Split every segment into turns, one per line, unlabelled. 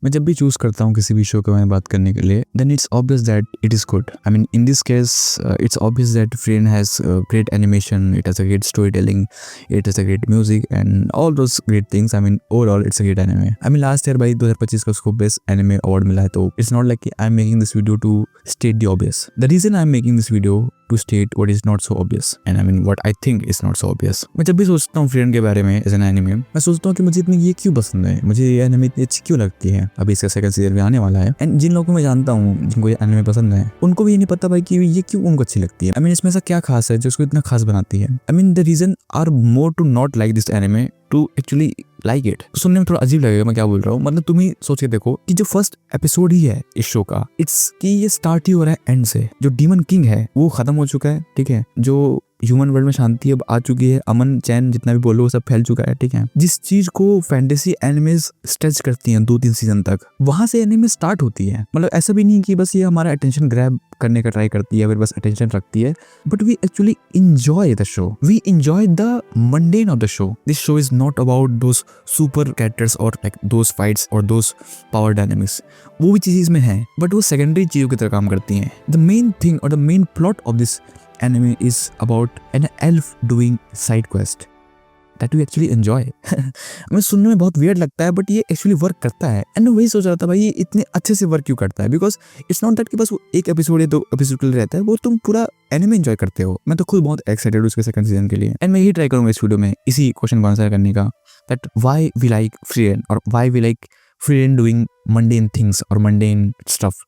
मैं जब भी चूज करता हूँ किसी भी शो के बारे में बात करने के लिए, then it's obvious that it is good. I mean in this case it's obvious that Frieren has great animation, it has a great story telling, it has a great music and all those great things. I mean overall it's a great anime. I mean last year भाई 2025 का उसको best anime award मिला है. तो it's not like कि I am making this video to state the obvious. The reason I am making this video to state what is not so obvious and I mean what I think is not so obvious. मैं जब भी सोचता हूँ फ्रीडन के बारे में as an anime, मैं सोचता हूँ कि मुझे इतनी ये क्यों पसंद है, मुझे ये एनिमे इतनी अच्छी क्यों लगती है. अभी इसका सेकंड सीजन भी आने वाला है एंड जिन लोगों को मैं जानता हूँ जिनको ये एनिमे पसंद है, उनको भी ये नहीं पता भाई कि ये क्यों उनको अच्छी लगती है. आई मीन इसमें ऐसा क्या खास है जो उसको इतना खास बनाती है. I mean the reason are more to not like this anime to actually like it. सुनने में थोड़ा अजीब लगेगा मैं क्या बोल रहा हूँ. मतलब तुम ही सोच के देखो कि जो फर्स्ट एपिसोड ही है इस शो का, इट्स कि ये स्टार्ट ही हो रहा है एंड से. जो डीमन किंग है वो खत्म हो चुका है, ठीक है. जो ह्यूमन वर्ल्ड में शांति अब आ चुकी है, अमन चैन जितना भी बोलो वो सब फैल चुका है, ठीक है. जिस चीज को फैंटेसी एनिमेज स्ट्रेच करती हैं 2-3 सीजन तक, वहां से एनिमे स्टार्ट होती है. मतलब ऐसा भी नहीं कि बस ये हमारा अटेंशन ग्रैब करने का ट्राई करती है, फिर बस अटेंशन रखती है, but we actually enjoy the show. We enjoy the mundane of the show. This show is not about those super characters or like those fights or those power dynamics. वो भी चीज इसमें है, बट वो secondary चीजों की तरह काम करती हैं. The main thing or the main plot of this anime is about an elf doing side quest that we actually enjoy. हमें सुनने में बहुत weird लगता है, बट ये एक्चुअली वर्क करता है. एंड मैं वही सोच रहा था भाई ये इतने अच्छे से वर्क क्यों करता है. बिकॉज इट्स नॉट दैट कि बस वो एक एपिसोड या 2 एपिसोड के लिए रहता है, वो तुम पूरा एनिमे एंजॉय करते हो. मैं तो खुद बहुत एक्साइटेड हूँ उसके सेकंड सीजन के लिए. एंड मैं यही ट्राई करूंगा इस वीडियो में इसी क्वेश्चन को आंसर करने का, that why we like Frieren और why we like Frieren doing mundane things और मंडेन स्टफ.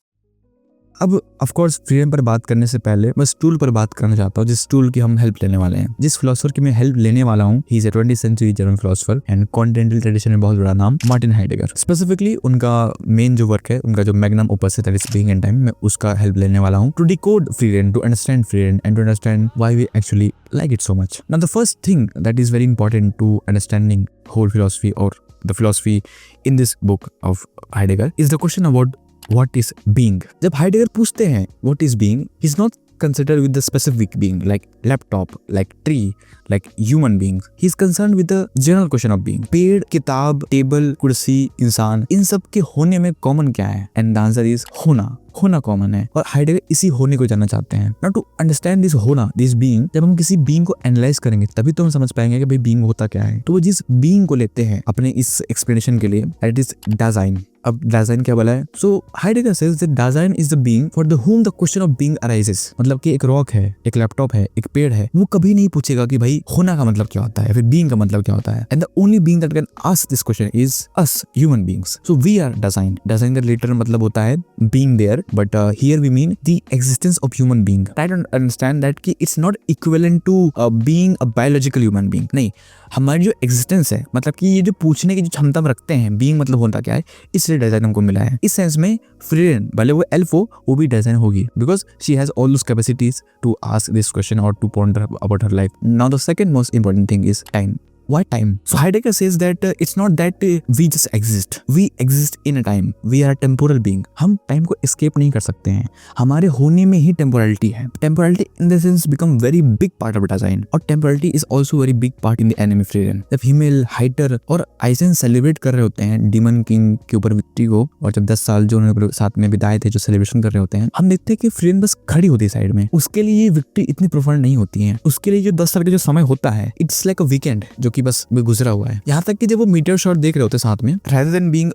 अब ऑफ कोर्स फ्रीडम पर बात करने से पहले मैं स्टूल पर बात करना चाहता हूँ, जिस स्टूल की हम हेल्प लेने वाले हैं, जिस फिलोसोफर की मैं हेल्प लेने वाला हूँ. He is a 20th century German philosopher and continental tradition में बहुत बड़ा नाम, मार्टिन हाइडेगर. स्पेसिफिकली उनका मेन जो वर्क है, उनका जो मैग्नम ओपस है, that is being in time, मैं उसका हेल्प लेने वाला हूँ to decode freedom, to understand freedom and to understand why we actually like it so much. Now the first thing that is very important to understanding whole philosophy or the philosophy in this book of Heidegger is the question about what is being. जब Heidegger पूछते हैं what is being, he is not considered with the specific being like laptop, like tree, like human beings. He is concerned with the general question of being. पेड़, किताब, table, कुर्सी, इंसान, इन सब के होने में कॉमन क्या है? And the answer is होना. होना कॉमन है और हाइडेगर इसी होने को जानना चाहते हैं. नाउ टू अंडरस्टैंड दिस होना, दिस बीइंग, जब हम किसी बीइंग को एनालाइज करेंगे तभी तो हम समझ पाएंगे कि भाई बीइंग होता क्या है. तो वो जिस बीइंग को लेते हैं अपने इस एक्सप्लेनेशन के लिए, दैट इज दासाइन. अब दासाइन क्या बोला है? So Heidegger says that Dasein is the being for the whom the question of being arises. मतलब कि एक रॉक है, एक लैपटॉप है, एक पेड़ है, वो कभी नहीं पूछेगा कि भाई होना का मतलब क्या होता है, फिर बीइंग का मतलब क्या होता है. And the only being that can ask this question is us human beings. So we are Dasein. Dasein का लिटरल मतलब होता है being there, but here we mean the existence of human being. Try to understand that कि it's not equivalent to being a biological human being. नहीं, हमारी जो existence है, मतलब कि ये जो पूछने की जो क्षमता हम रखते हैं, बीइंग मतलब होता क्या है, इसलिए डिजाइन हमको मिला है. इस सेंस में फ्रीडन भले वो एल्फ हो, वो भी डिजाइन होगी because she has all those capacities to ask this question और to ponder about her life. Now the second most important thing is time. Why time? So Heidegger says that it's not that we just exist. We exist in a time. We are a temporal being. हम time को escape नहीं कर सकते हैं. हमारे होने में ही temporality है. Temporality in the sense become very big part of design. और temporality is also very big part in the anime Frieren. जब हिमेल, हाइटर और आइजन सेलिब्रेट कर रहे होते हैं डीमन किंग के ऊपर विक्ट्री को, और जब 10 साल जो उन्होंने साथ में बिताए थे जो सेलिब्रेशन कर रहे होते हैं, हम देखते हैं कि फ्रीरेन बस खड़ी होती है साइड में. उसके लिए ये विक्ट्री इतनी प्रोफाउंड नहीं होती है. उसके लिए जो 10 साल का जो समय होता है, इट्स लाइक अ वीकेंड जो कि बस गुजरा हुआ है. यहाँ तक कि जब वो मीटर शॉट देख रहे होते हैं साथ में, rather than being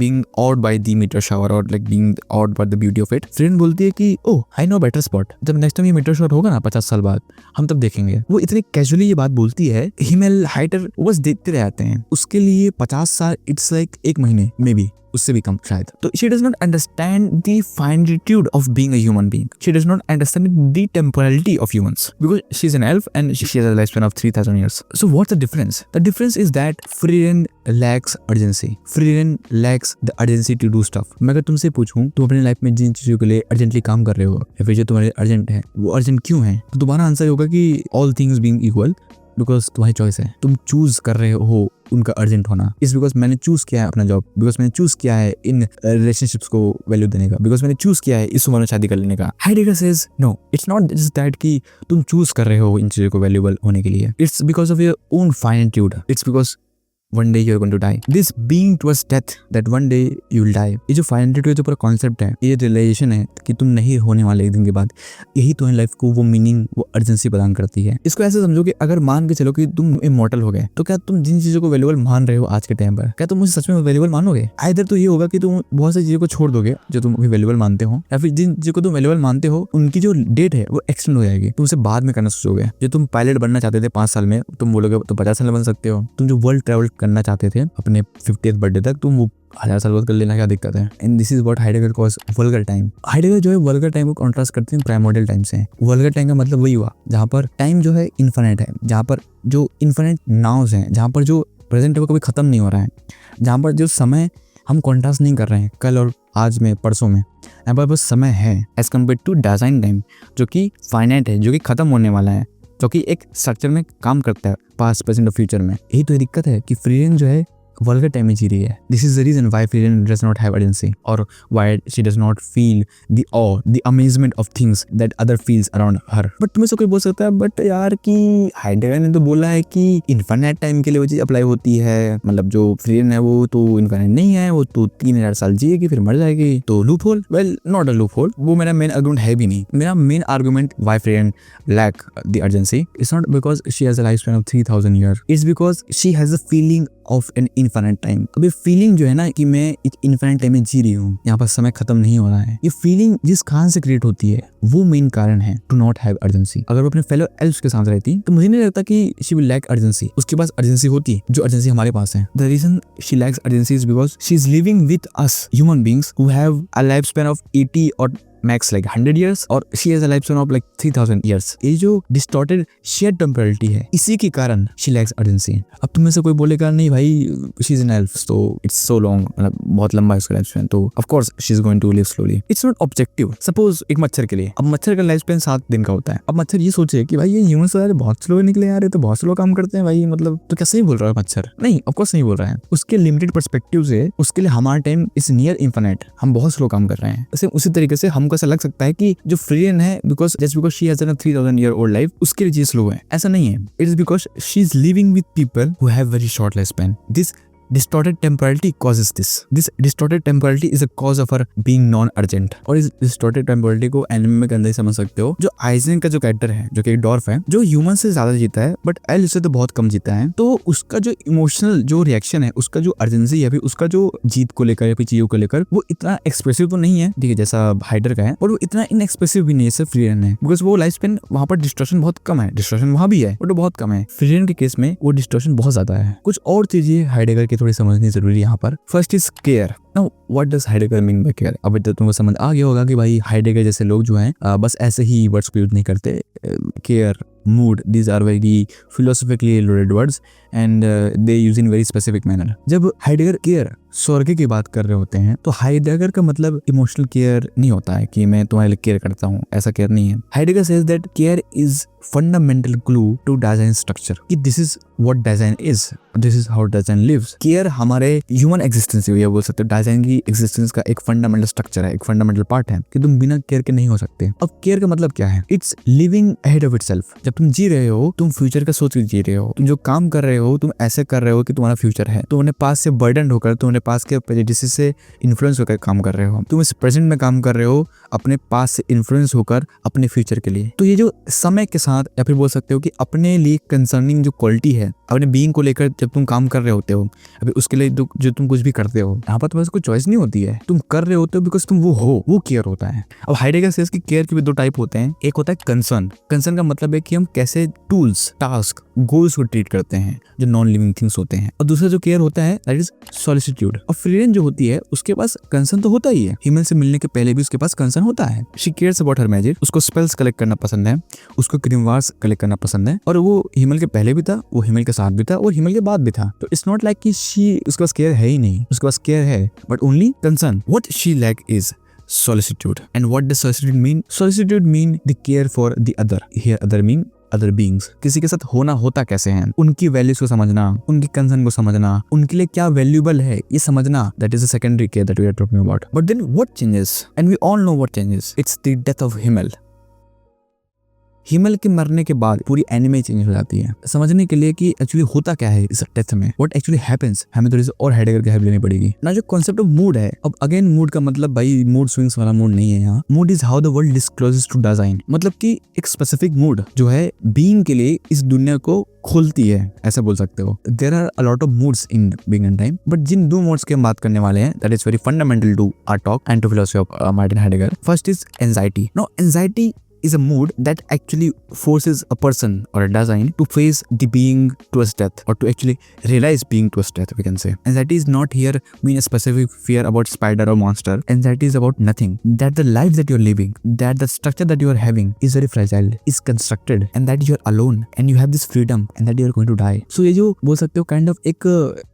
being awed by the meteor shower or like being awed by the beauty of it, friend बोलती है कि ओह आई नो बेटर स्पॉट. जब नेक्स्ट टाइम ये मीटर शॉट होगा ना 50 साल बाद, हम तब देखेंगे. वो इतनी कैजुअली ये बात बोलती है. हिमेल, हाइटर बस देखते रह जाते हैं. उसके लिए 50 साल इट्स लाइक 1 महीने, मे बी उससे भी कम शायद. तो she does not understand the finitude of being a human being. She does not understand the temporality of humans because she's an elf and she has a lifespan of 3000 years. So what's the difference? The difference is that Frieren lacks urgency. Frieren lacks the urgency to do stuff. मैं अगर तुमसे पूछूं तुम अपनी life में जिन चीजों के लिए अर्जेंटली काम कर रहे हो या फिर जो तुम्हारे अर्जेंट है वो अर्जेंट क्यों है, तो तुम्हारा आंसर होगा कि all things being equal, because तुम्हारी चॉइस है. तुम चूज कर रहे हो उनका अर्जेंट होना. इस बिकॉज मैंने चूज किया है अपना जॉब, बिकॉज मैंने चूज किया है इन रिलेशनशिप्स को वैल्यू देने का, बिकॉज मैंने चूज किया है इस उम्र में शादी कर लेने का. Heidegger says no, it's not just that कि तुम चूज कर रहे हो इन चीजों को वैल्यूएबल होने के लिए. It's because of your own finitude. It's because one day you're going to die. This being towards death, that one day you'll die. ये जो फाइनलिटी का जो पूरा कॉन्सेप्ट है, ये रियलाइजेशन है कि तुम नहीं होने वाले एक दिन के बाद, यही तुम्हारी लाइफ को वो मीनिंग, वो अर्जेंसी प्रदान करती है। इसको ऐसे समझो कि अगर मान के चलो कि तुम इमॉर्टल हो गए, तो क्या तुम जिन चीजों को वैल्यूएबल मान रहे हो आज के टाइम पर, क्या तुम मुझे सच में वैल्यूएबल मानोगे? आइदर तो ये होगा कि तुम बहुत सारी चीजों को छोड़ दोगे जो तुम अभी वैल्यूएबल मानते हो, या फिर जिन चीजों को तुम वैल्यूएबल मानते हो उनकी जो डेट है वो एक्सटेंड हो जाएगी, तुम उसे बाद में करना सोचोगे। जो तुम पायलट बनना चाहते थे 5 साल में, तुम बोलोगे तो 50 साल में बन सकते हो। तुम जो वर्ल्ड ट्रैवल करना चाहते थे अपने 50th बर्थडे तक, तुम वो 1000 साल बाद कर लेना, क्या दिक्कत है? And this is what Heidegger calls vulgar time. Heidegger जो है वल्गर टाइम को कॉन्ट्रास्ट करते हैं प्राइमोर्डियल टाइम से। वल्गर टाइम का मतलब वही हुआ जहाँ पर टाइम जो है इन्फिनिट है, जहाँ पर जो इन्फिनिट नाउस हैं, जहाँ पर जो प्रेजेंट है वो कभी खत्म नहीं हो रहा है, जहाँ पर जो समय हम कॉन्ट्रास्ट नहीं कर रहे हैं कल और आज में, परसों में। यहाँ पर बस समय है as compared to Dasein time जो कि फाइनाइट है, जो कि खत्म होने वाला है, जो कि एक स्ट्रक्चर में काम करता है पास्ट, प्रेजेंट और फ्यूचर में। यही तो दिक्कत है कि फ्री रेंज जो है वल्गर टाइम में जी रही है। This is the reason why Frieren does not have urgency, और why she does not feel the awe, the amazement of things that other feels around her. But तुम्हें से कोई बोल सकता है बट यार कि हाइडेगर ने तो बोला है कि इन्फिनिट टाइम के लिए वो चीज अप्लाई होती है, मतलब जो फ्री रेंज है वो तो इन्फिनिट नहीं है, वो तो 3000 साल जिएगी फिर मर जाएगी, तो loophole. Well not a loophole, वो मेरा मेन आर्गुमेंट है भी नहीं। मेरा main argument why Frieren lack the urgency is not because she has a life span of 3000 year, it's because she has a feeling of an infinite time. अब ये feeling जो है ना कि मैं एक इन्फिनिट टाइम में जी रही हूँ, यहाँ पर समय खत्म नहीं हो रहा है, ये फीलिंग जिस कारण से क्रिएट होती है वो मेन कारण है टू नॉट हैव अर्जेंसी। अगर वो अपने फेलो एल्फ्स के साथ रहती तो मुझे नहीं लगता कि शी विल लैक अर्जेंसी, उसके पास अर्जेंसी होती जो अर्जेंसी हमारे पास है। The reason she lacks urgency is because she is living with us human beings who have a life span of 80 और मैक्स लाइक 100 years, और she has a life span of like 3000 years। ये जो distorted shared टेम्परलिटी है, इसी के कारण she lacks urgency. अब तुम में से कोई बोलेगा नहीं भाई शी इज एन एल्फ, तो इट्स सो लॉन्ग, मतलब बहुत लंबा है उसका लाइफ स्पैन, तो of course she is going to live slowly. It's not objective. Suppose एक मच्छर के लिए, अब मच्छर का लाइफ स्पैन 7 दिन का होता है। अब मच्छर ये सोचे कि भाई ये ह्यूमन से बहुत स्लो निकले यार, तो बहुत स्लो काम करते हैं भाई, मतलब तो कैसे ही बोल रहा है मच्छर? नहीं, ऑफ कोर्स नहीं बोल रहा है। उसके लिमिटेड पर्सपेक्टिव से उसके लिए हमारा टाइम इज नियर इन्फिनिट, हम बहुत स्लो काम कर रहे हैं। उसी तरीके से हमको ऐसा लग सकता है कि जो फ्री रेंज है because just because she has a 3000 year old life, उसके लिए चीज स्लो है, ऐसा नहीं है। It is because she is living with people who have very short life span. This distorted temporality causes this. This distorted temporality is a cause of her being non-urgent. और इस distorted temporality को anime में अंदर ही समझ सकते हो। जो eigen का जो कैरेक्टर है, जो कि एक डॉर्फ है, जो ह्यूमन से ज्यादा जीता है बट एल उससे तो बहुत कम जीता है, तो उसका जो इमोशनल जो रिएक्शन है, उसका जो अर्जेंसी है, उसका जो जीत को लेकर या फिर चीजों को लेकर, वो इतना एक्सप्रेसिव तो नहीं है, ठीक है, जैसा हाइडर का है, और वो इतना इनएक्सप्रेसिव भी नहीं है जैसे फ्री रेंज है, बिकॉज वो लाइफ स्पेन वहां पर डिस्टॉर्शन बहुत कम है। डिस्टॉर्शन वहां भी है बट वो बहुत कम है। फ्री रेंज के केस में वो डिस्टॉर्शन बहुत ज्यादा है। कुछ और चीजें हाइडेगर की थोड़ी समझनी जरूरी यहाँ पर। First is care. Now what does Heidegger mean by care? अब तो तुमको समझ आ गया होगा कि भाई हाइडेगर जैसे लोग जो हैं बस ऐसे ही वर्ड्स को यूज नहीं करते। Care, mood, these are very philosophically loaded words and they use in very specific manner. जब हाइडेगर केयर स्वर्ग की बात कर रहे होते हैं तो हाइडेगर का मतलब इमोशनल केयर नहीं होता है कि मैं तुम्हारे लिए केयर करता हूँ, ऐसा केयर नहीं है। Heidegger says that care is fundamental clue to design structure, कि this is what design is, this is how design lives। Care हमारे ह्यूमन एग्जिस्टेंस ये बोल सकते हो, डिजाइन की एग्जिस्टेंस का एक फंडामेंटल स्ट्रक्चर है, एक फंडामेंटल पार्ट है कि तुम बिना केयर के नहीं हो सकते। अब केयर का मतलब क्या है? It's living ahead of itself. जब तुम जी रहे हो, तुम फ्यूचर का सोच के जी रहे हो, तुम जो काम कर रहे हो तुम ऐसे कर रहे हो कि तुम्हारा फ्यूचर है, तुम अपने पास से बर्डन होकर, तुम अपने पास के प्रेजुडिसेस से इन्फ्लुएंस होकर काम कर रहे हो, तुम इस प्रेजेंट में काम कर रहे हो अपने पास से इन्फ्लुएंस होकर अपने फ्यूचर के लिए। तो ये जो समय के साथ या फिर बोल सकते हो कि अपने लिए कंसर्निंग जो क्वालिटी है अपने बीइंग को लेकर जब तुम काम कर रहे होते हो, अभी उसके लिए जो तुम कुछ भी करते हो, यहाँ पर तुम्हारे कोई चॉइस नहीं होती है, तुम कर रहे होते हो बिकॉज तुम वो हो, वो केयर होता है। अब हाइडेगर सेज कि केयर के भी 2 टाइप होते हैं। एक होता है कंसर्न। कंसर्न का मतलब है कि हम कैसे टूल्स, टास्क, गोल्स को ट्रीट करते हैं जो नॉन लिविंग थिंग्स होते हैं, और दूसरा जो केयर होता है दैट इज सॉलिसिट्यूड। और फ्री रेंज जो होती है उसके पास कंसर्न तो होता ही है, ह्यूमन से मिलने के पहले भी उसके पास कंसर्न होता है। She cares about her magic, उसको स्पेल्स कलेक्ट करना पसंद है, उसको ग्रीमवार्स कलेक्ट करना पसंद है, और वो हिमल के पहले भी था, वो हिमल के साथ भी था, और हिमल के बाद भी था। तो इट्स नॉट लाइक कि उसके पास केयर है ही नहीं, उसके पास केयर है but only concern. What she lack is solicitude. And what does solicitude mean? Solicitude mean the care for the other. Here other mean other beings. किसी के साथ होना होता कैसे है, उनकी वैल्यूज को समझना, उनकी कंसर्न को समझना, उनके लिए क्या वैल्यूएबल है ये समझना, that is a secondary care that we are talking about. But then what changes? And we all know what changes. It's the death of Himmel. Himal के मरने के बाद पूरी एनिमे चेंज हो जाती है। समझने के लिए कि एक्चुअली होता क्या है इस डेथ में, व्हाट एक्चुअली हैपेंस, हमें थोड़ी सी और हाइडेगर की हेल्प लेनी पड़ेगी ना। जो कॉन्सेप्ट ऑफ मूड है, अब अगेन मूड का मतलब भाई मूड स्विंग्स वाला मूड नहीं है यहाँ। Mood is how the world discloses to Dasein, मतलब कि एक स्पेसिफिक मूड जो है बीइंग के लिए इस दुनिया को खोलती है, ऐसा बोल सकते हो। There are a lot of moods in Being and Time, but जिन दो मूड्स की हम बात करने वाले हैं that is very fundamental to our talk and to philosophy of Martin Heidegger. First is anxiety. No, anxiety is a mood that actually forces a person or a design to face the being towards death, or to actually realize being towards death, we can say. Anxiety is not here mean a specific fear about spider or monster. Anxiety is about nothing. That the life that you're living, that the structure that you are having is very fragile, is constructed, and that you're alone and you have this freedom and that you're going to die. So ये जो बोल सकते हो kind of एक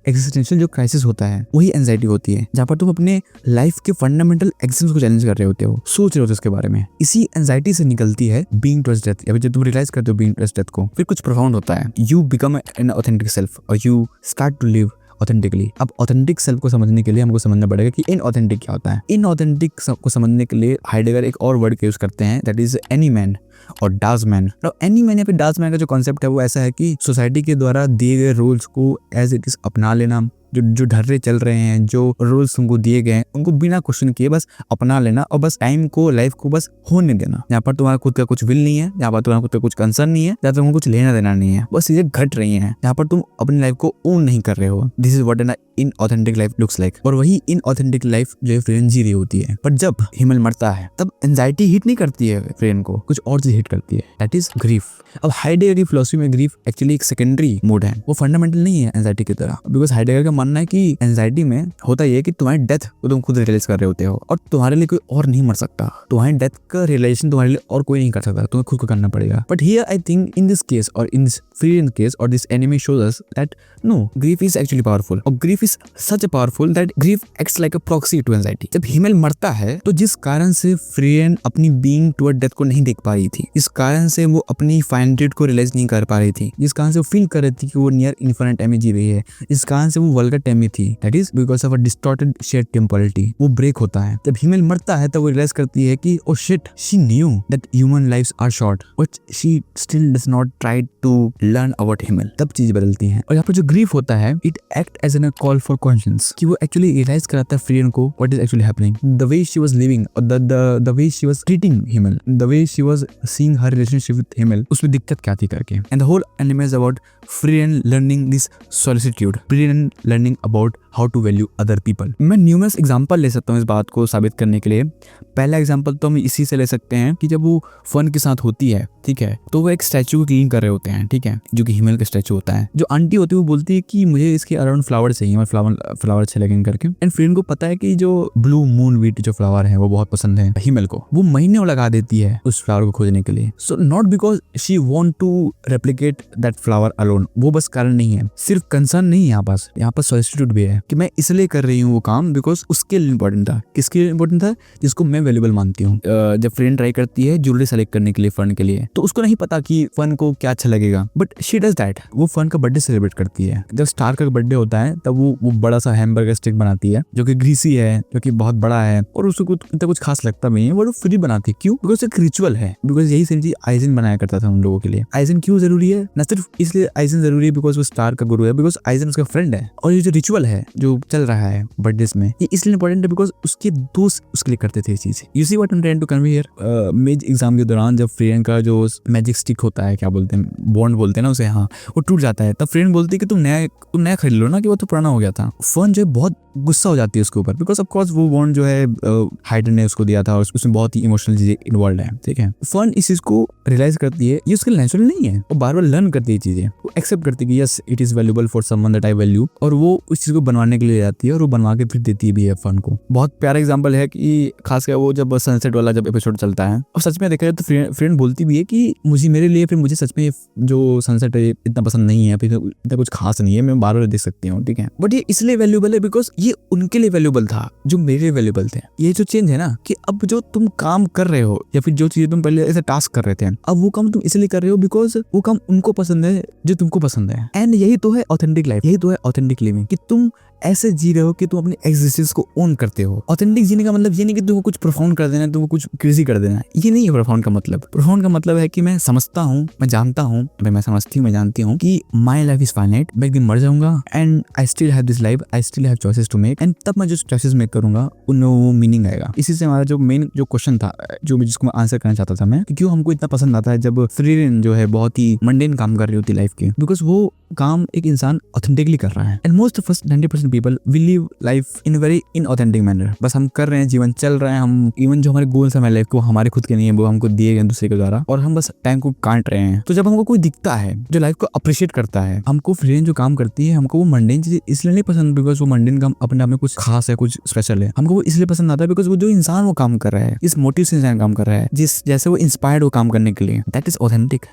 existential जो crisis होता है वही एंजाइटी होती है, जहाँ पर तुम अपने लाइफ के फंडामेंटल एक्सिम्स को चैलेंज कर रहे होते हो, सोच रहे होते हो उसके बारे में। इसी एंजाइटी से निकलती है बीइंग टुवर्ड्स डेथ, या फिर जब तुम रियलाइज करते हो बीइंग टुवर्ड्स डेथ को, फिर कुछ प्रोफाउंड होता है। You become an authentic self और you start to live authentically. अब ऑथेंटिक सेल्फ को समझने के लिए हमको समझना पड़ेगा कि इनऑथेंटिक क्या होता है। इनऑथेंटिक को समझने के लिए हाइडेगर एक और वर्ड का यूज करते हैं, दैट इज एनी मैन और डाज मैन। एनी मैन या फिर डाज मैन का जो कॉन्सेप्ट है वो ऐसा है कि सोसाइटी के द्वारा दिए गए रूल्स को एज इट इज अपना लेना, जो ढर्रे चल रहे हैं, जो रूल्स तुमको दिए गए हैं उनको बिना क्वेश्चन किए बस अपना लेना और बस टाइम को, लाइफ को बस होने देना। यहाँ पर तुम्हारा खुद का कुछ विल नहीं है, यहाँ पर तुम्हारा खुद का कुछ कंसर्न नहीं है, जहाँ तुमको कुछ लेना देना नहीं है, बस चीजें घट रही हैं, यहाँ पर तुम अपनी लाइफ को ओन नहीं कर रहे हो। This is what an inauthentic life looks like. और वही इनऑथेंटिक लाइफ जो है फ्रेन जी रही होती है। पर जब हिमल मरता है तब एंजाइटी हिट नहीं करती है फ्रेन को, कुछ और चीज हिट करती है, दैट इज ग्रीफ। अब हाइडेगर की फिलॉसफी में ग्रीफ एक्चुअली एक सेकेंडरी मूड है, वो फंडामेंटल नहीं है एंजाइटी की तरह। बिकॉज हाइडेगर का मानना है कि एंजाइटी में होता ये कि तुम्हारी डेथ को तुम खुद रियलाइज कर रहे होते हो और तुम्हारे लिए कोई और नहीं मर सकता। तुम्हारी डेथ का रियलाइजेशन तुम्हारे लिए और कोई नहीं कर सकता, तुम्हें खुद को करना पड़ेगा। But here I think in this case और इन दिस फ्रीडम केस और this anime shows us that no, grief is actually powerful और grief is such powerful that grief acts like a proxy to anxiety. जब Himmel मरता है तो जिस कारण से फ्रीडम अपनी बीइंग टुवर्ड डेथ को नहीं देख पा रही थी, इस कारण से वो अपनी फाइनाइट को रियलाइज नहीं कर पा रही थी, जिस कारण से वो फील कर रही थी कि वो नियर इन्फिनिट टाइम में जी रही है, इस कारण से वो वल्गर टाइम में थी, that is because of a distorted shared temporality. वो ब्रेक होता है। जब हिमल मरता है तब वो रियलाइज करती है कि oh shit, she knew that human lives are short but she still does not try to learn about Himmel. तब चीज बदलती हैं। और यहाँ पर जो ग्रीफ होता है it act as an call for conscious, कि वो एक्चुअली रियलाइज कराता है फ्रीडम को what is actually happening, the way she was living और the way she was treating Himmel, the way she was seeing her relationship with Himmel, उसमें दिक्कत क्या थी करके। And the whole anime is about freedom learning this solicitude, freedom learning about how to value other people. मैं numerous example ले सकता हूँ इस बात को साबित करने के लिए। पहला एग्जांपल तो हम इसी से ले सकते हैं कि जब वो फन के साथ होती है, ठीक है, तो वो एक स्टैचू को क्लीन कर रहे होते हैं, ठीक है, जो कि हिमल का स्टैचू होता है। जो आंटी होती है वो बोलती है कि मुझे इसके अराउंड फ्लावर चाहिए, और फ्लावर अच्छे लगेंगे करके। एंड फ्रेंड को पता है कि जो ब्लू मून वीट जो फ्लावर है वो बहुत पसंद है हिमल को। वो महीने लगा देती है उस फ्लावर को खोजने के लिए। So not because she want to replicate that flower alone, वो बस कारण नहीं है, सिर्फ कंसर्न नहीं है यहाँ पर सॉलिसिट्यूड भी है कि मैं इसलिए कर रही हूँ वो काम बिकॉज उसके लिए इंपॉर्टेंट था। किसके लिए इंपॉर्टेंट था? जिसको मैं वैल्यूबल मानती हूँ। जब फ्रेंड ट्राई करती है ज्वेलरी सेलेक्ट करने के लिए फन के लिए, तो उसको नहीं पता कि फन को क्या अच्छा लगेगा, बट शी डज दैट। वो फन का बर्थडे सेलिब्रेट करती है। जब स्टार का बर्थडे होता है तब वो बड़ा सा हैमबर्गर स्टिक बनाती है जो कि ग्रीसी है, जो कि बहुत बड़ा है और उसको इतना कुछ खास लगता नहीं है, वो फ्री बनाती है। क्यों? बिकॉज एक रिचुअल है। बिकॉज यही सेम चीज आइजन बनाया करता था उन लोगों के लिए। आइजन क्यों जरूरी है? न सिर्फ इसलिए आइजन जरूरी है बिकॉज वो स्टार का गुरु है, बिकॉज आइजन उसका फ्रेंड है। और ये जो रिचुअल है जो चल रहा है बर्थडे में, ये इसलिए इंपॉर्टेंट है बिकॉज उसके दोस्त उसके लिए करते थे ये चीज। You see what I am trying to convey here. Mage exam के दौरान जब फ्रेंड का जो मैजिक स्टिक होता है, क्या बोलते हैं, बॉन्ड बोलते हैं ना उसे, हाँ, वो टूट जाता है, तब फ्रेंड बोलती है कि तुम नया खरीद लो ना, कि वो तो पुराना हो गया था। फन जो है बहुत गुस्सा हो जाती है उसके ऊपर, बिकॉज ऑफ कोर्स वो बॉन्ड जो है हाइडन ने उसको दिया था और उसमें बहुत ही इमोशनल चीजें इन्वॉल्व है, ठीक है। फन इस चीज को रियलाइज करती है ये उसके नेचुरल नहीं है, वो बार बार लर्न करती है चीजें, वो एक्सेप्ट करती है कि yes it is valuable for someone that I value, और वो उस चीज को बनवाने के लिए जाती है और वो बनवा के फिर देती भी है फन को। बहुत प्यारा एग्जाम्पल है कि खासकर वो जब सनसेट वाला जब एपिसोड चलता है और सच में देखा जाए तो फ्रेंड बोलती भी है कि मुझे सच में जो सनसेट है इतना पसंद नहीं है, फिर इतना कुछ खास नहीं है, मैं बार बार देख सकती हूँ, ठीक है, बट ये इसलिए वैल्यूएबल है बिकॉज ये उनके लिए वैल्यूएबल था जो मेरे लिए वैल्यूएबल थे। ये जो चेंज है ना कि अब जो तुम काम कर रहे हो या फिर जो चीजें तुम पहले ऐसे टास्क कर रहे थे, अब वो काम तुम इसलिए कर रहे हो बिकॉज वो काम उनको पसंद है जो तुमको पसंद है। एंड यही तो है ऑथेंटिक लाइफ, यही तो है ऑथेंटिक लिविंग, कि तुम ऐसे जी रहे हो कि तुम अपनी एग्जिस्टेंस को ओन करते हो। ऑथेंटिक जीने का मतलब ये नहीं कि तुमको कुछ प्रोफाउंड कर देना, तुमको कुछ क्रेजी कर देना, ये नहीं है प्रोफाउंड का मतलब। प्रोफाउंड का मतलब है कि मैं समझता हूँ, मैं जानता हूँ, मैं समझती हूँ, मैं जानती हूँ कि माई लाइफ इज फाइनाइट, मैं एक दिन मर जाऊंगा and I still have this life, I still have choices to make, and तब मैं जो चॉइसेस मेक करूंगा उनमें वो मीनिंग आएगा। इसी से हमारा जो मेन जो क्वेश्चन था, जो जिसको मैं आंसर करना चाहता था मैं, कि क्यों हमको इतना पसंद आता है जब फ्रीरेन जो है बहुत ही मंडेन काम कर रही होती लाइफ के, बिकॉज वो काम एक इंसान ऑथेंटिकली कर रहा है। And most of us 90% people will live life in very inauthentic manner. बस हम कर रहे हैं, जीवन चल रहा है, हम इवन जो हमारे गोल्स है हमारे लाइफ को हमारे खुद के नहीं है, वो हमको दिए गए दूसरे के द्वारा, और हम बस टाइम को काट रहे हैं। तो जब हमको कोई दिखता है जो लाइफ को अप्रिशिएट करता है, हमको फ्रीरेन जो काम करती है, हमको वो मंडेन चीज इसलिए नहीं पसंद बिकॉज वो मंडेन काम अपने आप में कुछ खास है, कुछ स्पेशल है। हमको वो इसलिए पसंद आता है बिकॉज वो जो इंसान वो काम कर रहा है, इस मोटिव से इंसान काम कर रहा है, जिस जैसे वो इंस्पायर्ड हो काम करने के लिए, that is authentic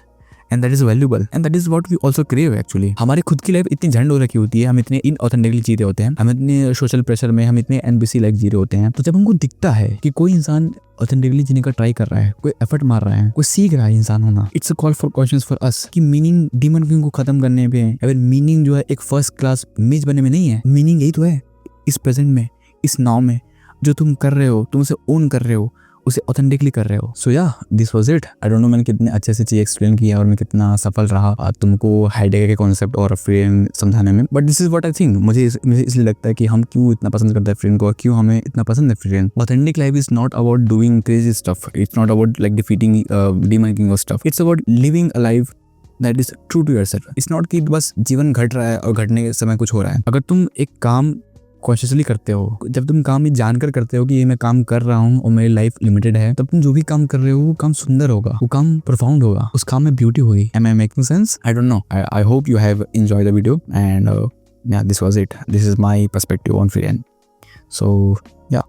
and that is valuable and that is what we also crave actually. हमारी खुद की लाइफ इतनी झंड हो रखी होती है, हम इतने इनऑथेंटिकली जी रहे होते हैं, हम इतने सोशल प्रेशर में, हम इतने एनबीसी लाइफ जी रहे होते हैं। तो जब हमको दिखता है कि कोई इंसान ऑथेंटिकली जीने का ट्राई कर रहा है, कोई एफर्ट मार रहा है, कोई सीख रहा है इंसान होना, it's a call for questions for us कि मीनिंग डीमन किंग को खत्म करने पे, अगर मीनिंग जो है एक फर्स्ट क्लास मेज बनने में नहीं है, मीनिंग यही तो है इस प्रेजेंट में, इस नाउ में, जो तुम कर रहे हो, तुम उसे ओन कर रहे हो, उसे ऑथेंटिकली कर रहे हो। सो या this was it. I don't know मैंने कितने अच्छे से चीज एक्सप्लेन किया और मैं कितना सफल रहा तुमको हाइडेगर के कॉन्सेप्ट और फ्रीरेन समझाने में, but this is what I think. मुझे इसलिए लगता है कि हम क्यों इतना पसंद करते हैं फ्रीरेन को, क्यों हमें इतना पसंद है Frieren. Authentic life is not about doing crazy stuff, it's not about like defeating demon king और stuff, it's about living a life that is true to yourself. It's not कि बस जीवन घट रहा है और घटने के समय कुछ हो रहा है। अगर तुम एक काम कॉन्शियसली करते हो, जब तुम काम ये जानकर करते हो कि ये मैं काम कर रहा हूँ और मेरी लाइफ लिमिटेड है, तब तुम जो भी काम कर रहे हो वो काम सुंदर होगा, वो काम प्रोफाउंड होगा, उस काम में ब्यूटी होगी। Am I making sense? I don't know. I hope you have enjoyed the video and yeah, this was it. This is my perspective on freelance. So yeah.